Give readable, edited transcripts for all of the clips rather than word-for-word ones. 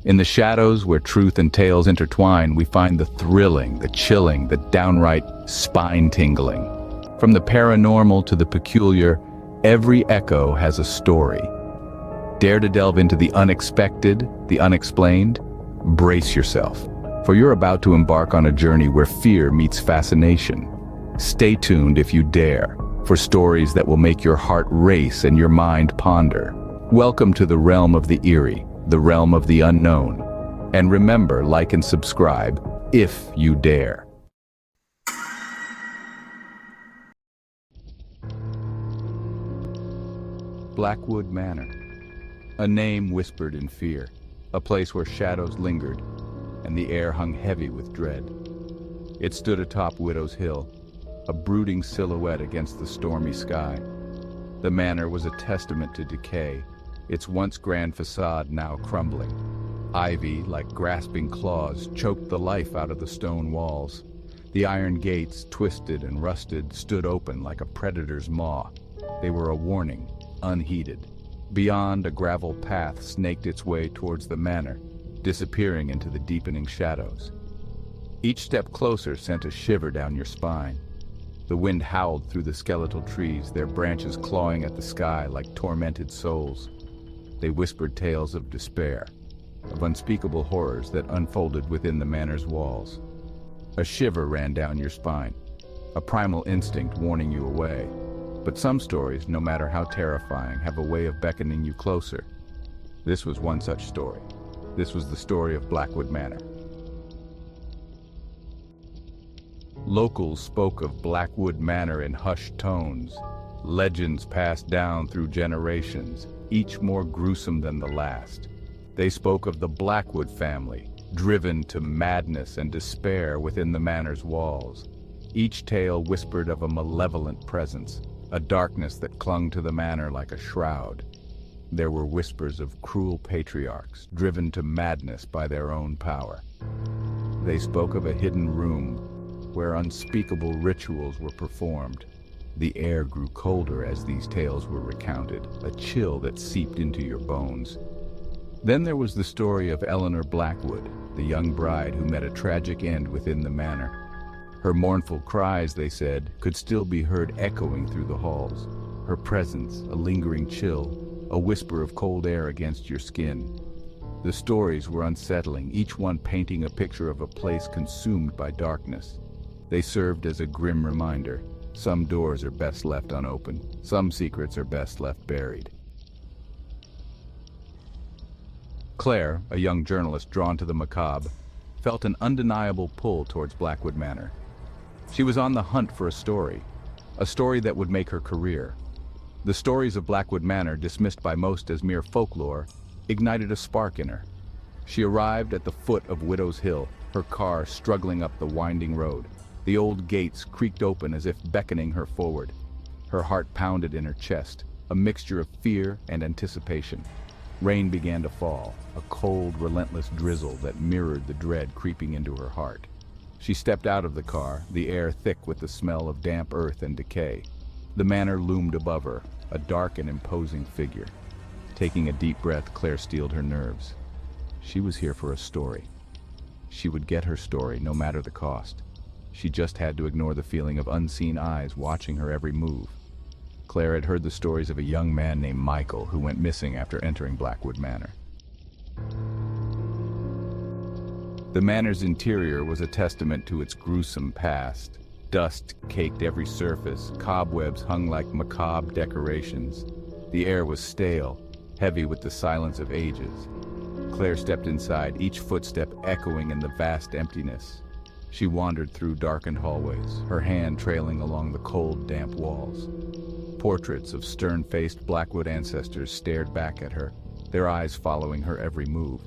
In the shadows where truth and tales intertwine, we find the thrilling, the chilling, the downright spine-tingling. From the paranormal to the peculiar, every echo has a story. Dare to delve into the unexpected, the unexplained? Brace yourself, for you're about to embark on a journey where fear meets fascination. Stay tuned if you dare, for stories that will make your heart race and your mind ponder. Welcome to the realm of the eerie, the realm of the unknown. And remember, like and subscribe, if you dare. Blackwood Manor. A name whispered in fear, a place where shadows lingered, and the air hung heavy with dread. It stood atop Widow's Hill, a brooding silhouette against the stormy sky. The manor was a testament to decay, its once grand facade now crumbling. Ivy, like grasping claws, choked the life out of the stone walls. The iron gates, twisted and rusted, stood open like a predator's maw. They were a warning, unheeded. Beyond, a gravel path snaked its way towards the manor, disappearing into the deepening shadows. Each step closer sent a shiver down your spine. The wind howled through the skeletal trees, their branches clawing at the sky like tormented souls. They whispered tales of despair, of unspeakable horrors that unfolded within the manor's walls. A shiver ran down your spine, a primal instinct warning you away. But some stories, no matter how terrifying, have a way of beckoning you closer. This was one such story. This was the story of Blackwood Manor. Locals spoke of Blackwood Manor in hushed tones, legends passed down through generations, each more gruesome than the last. They spoke of the Blackwood family, driven to madness and despair within the manor's walls. Each tale whispered of a malevolent presence, a darkness that clung to the manor like a shroud. There were whispers of cruel patriarchs, driven to madness by their own power. They spoke of a hidden room, where unspeakable rituals were performed. The air grew colder as these tales were recounted, a chill that seeped into your bones. Then there was the story of Eleanor Blackwood, the young bride who met a tragic end within the manor. Her mournful cries, they said, could still be heard echoing through the halls. Her presence, a lingering chill, a whisper of cold air against your skin. The stories were unsettling, each one painting a picture of a place consumed by darkness. They served as a grim reminder. Some doors are best left unopened. Some secrets are best left buried. Claire, a young journalist drawn to the macabre, felt an undeniable pull towards Blackwood Manor. She was on the hunt for a story that would make her career. The stories of Blackwood Manor, dismissed by most as mere folklore, ignited a spark in her. She arrived at the foot of Widow's Hill, her car struggling up the winding road. The old gates creaked open as if beckoning her forward. Her heart pounded in her chest, a mixture of fear and anticipation. Rain began to fall, a cold, relentless drizzle that mirrored the dread creeping into her heart. She stepped out of the car, the air thick with the smell of damp earth and decay. The manor loomed above her, a dark and imposing figure. Taking a deep breath, Claire steeled her nerves. She was here for a story. She would get her story, no matter the cost. She just had to ignore the feeling of unseen eyes watching her every move. Claire had heard the stories of a young man named Michael who went missing after entering Blackwood Manor. The manor's interior was a testament to its gruesome past. Dust caked every surface, cobwebs hung like macabre decorations. The air was stale, heavy with the silence of ages. Claire stepped inside, each footstep echoing in the vast emptiness. She wandered through darkened hallways, her hand trailing along the cold, damp walls. Portraits of stern-faced Blackwood ancestors stared back at her, their eyes following her every move.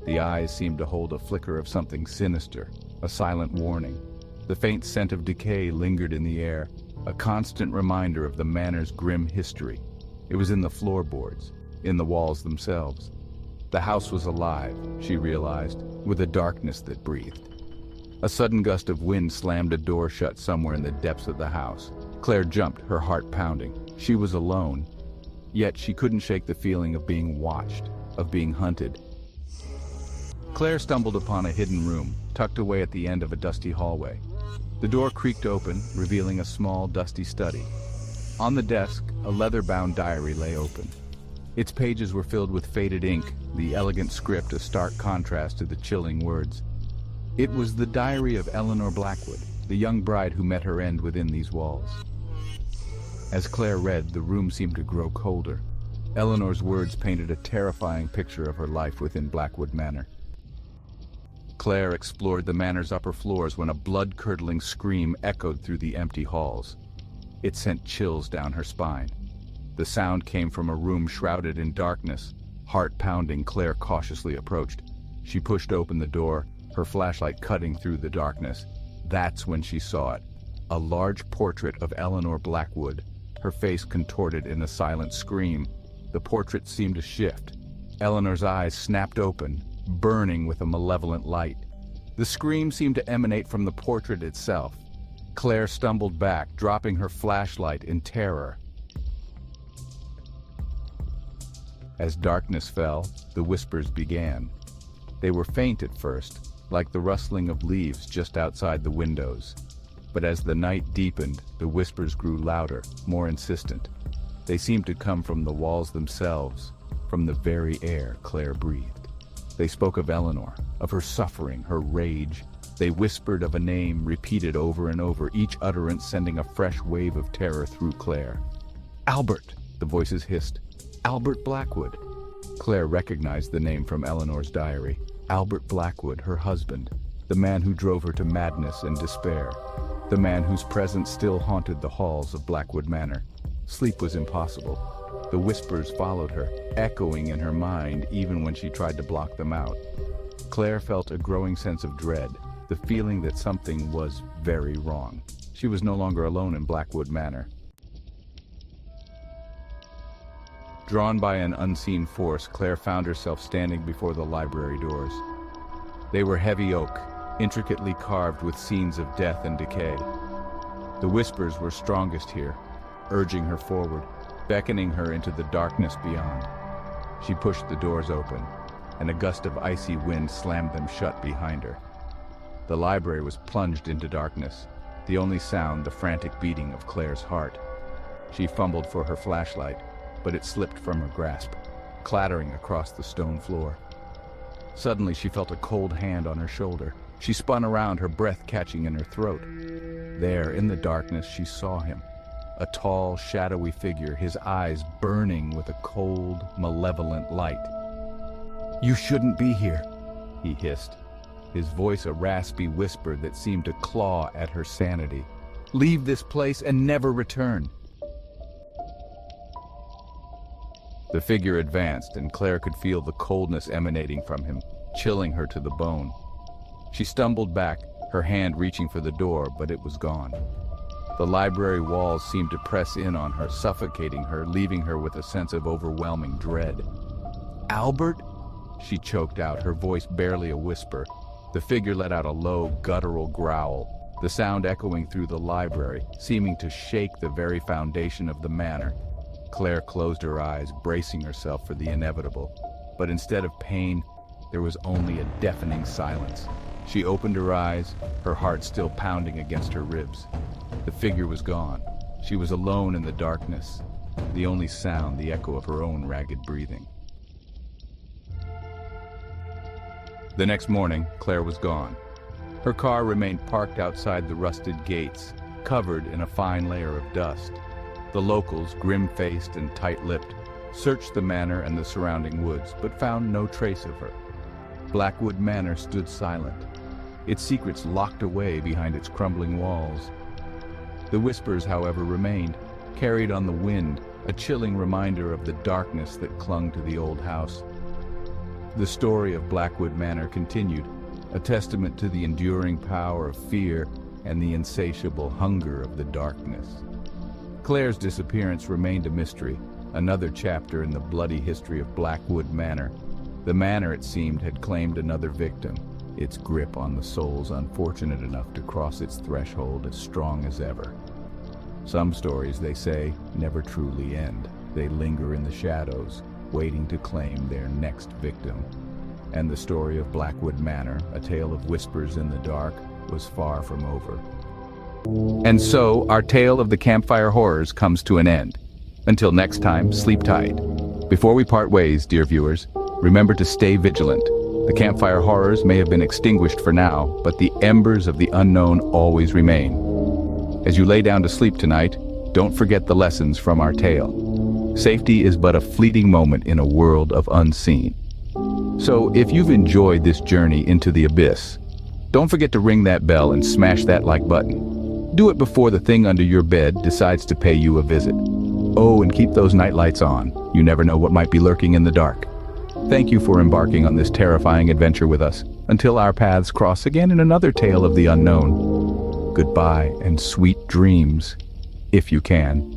The eyes seemed to hold a flicker of something sinister, a silent warning. The faint scent of decay lingered in the air, a constant reminder of the manor's grim history. It was in the floorboards, in the walls themselves. The house was alive, she realized, with a darkness that breathed. A sudden gust of wind slammed a door shut somewhere in the depths of the house. Claire jumped, her heart pounding. She was alone, yet she couldn't shake the feeling of being watched, of being hunted. Claire stumbled upon a hidden room, tucked away at the end of a dusty hallway. The door creaked open, revealing a small, dusty study. On the desk, a leather-bound diary lay open. Its pages were filled with faded ink, the elegant script a stark contrast to the chilling words. It was the diary of Eleanor Blackwood, the young bride who met her end within these walls. As Claire read, the room seemed to grow colder. Eleanor's words painted a terrifying picture of her life within Blackwood Manor. Claire explored the manor's upper floors when a blood-curdling scream echoed through the empty halls. It sent chills down her spine. The sound came from a room shrouded in darkness. Heart pounding, Claire cautiously approached. She pushed open the door, her flashlight cutting through the darkness. That's when she saw it. A large portrait of Eleanor Blackwood, her face contorted in a silent scream. The portrait seemed to shift. Eleanor's eyes snapped open, burning with a malevolent light. The scream seemed to emanate from the portrait itself. Claire stumbled back, dropping her flashlight in terror. As darkness fell, the whispers began. They were faint at first, like the rustling of leaves just outside the windows. But as the night deepened, the whispers grew louder, more insistent. They seemed to come from the walls themselves, from the very air Claire breathed. They spoke of Eleanor, of her suffering, her rage. They whispered of a name repeated over and over, each utterance sending a fresh wave of terror through Claire. "Albert!" the voices hissed. "Albert Blackwood!" Claire recognized the name from Eleanor's diary. Albert Blackwood, her husband, the man who drove her to madness and despair, the man whose presence still haunted the halls of Blackwood Manor. Sleep was impossible. The whispers followed her, echoing in her mind even when she tried to block them out. Claire felt a growing sense of dread, the feeling that something was very wrong. She was no longer alone in Blackwood Manor. Drawn by an unseen force, Claire found herself standing before the library doors. They were heavy oak, intricately carved with scenes of death and decay. The whispers were strongest here, urging her forward, beckoning her into the darkness beyond. She pushed the doors open, and a gust of icy wind slammed them shut behind her. The library was plunged into darkness, the only sound the frantic beating of Claire's heart. She fumbled for her flashlight, but it slipped from her grasp, clattering across the stone floor. Suddenly she felt a cold hand on her shoulder. She spun around, her breath catching in her throat. There, in the darkness, she saw him. A tall, shadowy figure, his eyes burning with a cold, malevolent light. "You shouldn't be here," he hissed, his voice a raspy whisper that seemed to claw at her sanity. "Leave this place and never return." The figure advanced, and Claire could feel the coldness emanating from him, chilling her to the bone. She stumbled back, her hand reaching for the door, but it was gone. The library walls seemed to press in on her, suffocating her, leaving her with a sense of overwhelming dread. "Albert?" she choked out, her voice barely a whisper. The figure let out a low, guttural growl, the sound echoing through the library, seeming to shake the very foundation of the manor. Claire closed her eyes, bracing herself for the inevitable. But instead of pain, there was only a deafening silence. She opened her eyes, her heart still pounding against her ribs. The figure was gone. She was alone in the darkness, the only sound the echo of her own ragged breathing. The next morning, Claire was gone. Her car remained parked outside the rusted gates, covered in a fine layer of dust. The locals, grim-faced and tight-lipped, searched the manor and the surrounding woods, but found no trace of her. Blackwood Manor stood silent, its secrets locked away behind its crumbling walls. The whispers, however, remained, carried on the wind, a chilling reminder of the darkness that clung to the old house. The story of Blackwood Manor continued, a testament to the enduring power of fear and the insatiable hunger of the darkness. Claire's disappearance remained a mystery, another chapter in the bloody history of Blackwood Manor. The manor, it seemed, had claimed another victim, its grip on the souls unfortunate enough to cross its threshold as strong as ever. Some stories, they say, never truly end. They linger in the shadows, waiting to claim their next victim. And the story of Blackwood Manor, a tale of whispers in the dark, was far from over. And so, our tale of the campfire horrors comes to an end. Until next time, sleep tight. Before we part ways, dear viewers, remember to stay vigilant. The campfire horrors may have been extinguished for now, but the embers of the unknown always remain. As you lay down to sleep tonight, don't forget the lessons from our tale. Safety is but a fleeting moment in a world of unseen. So, if you've enjoyed this journey into the abyss, don't forget to ring that bell and smash that like button. Do it before the thing under your bed decides to pay you a visit. Oh, and keep those night lights on. You never know what might be lurking in the dark. Thank you for embarking on this terrifying adventure with us, until our paths cross again in another tale of the unknown. Goodbye and sweet dreams, if you can.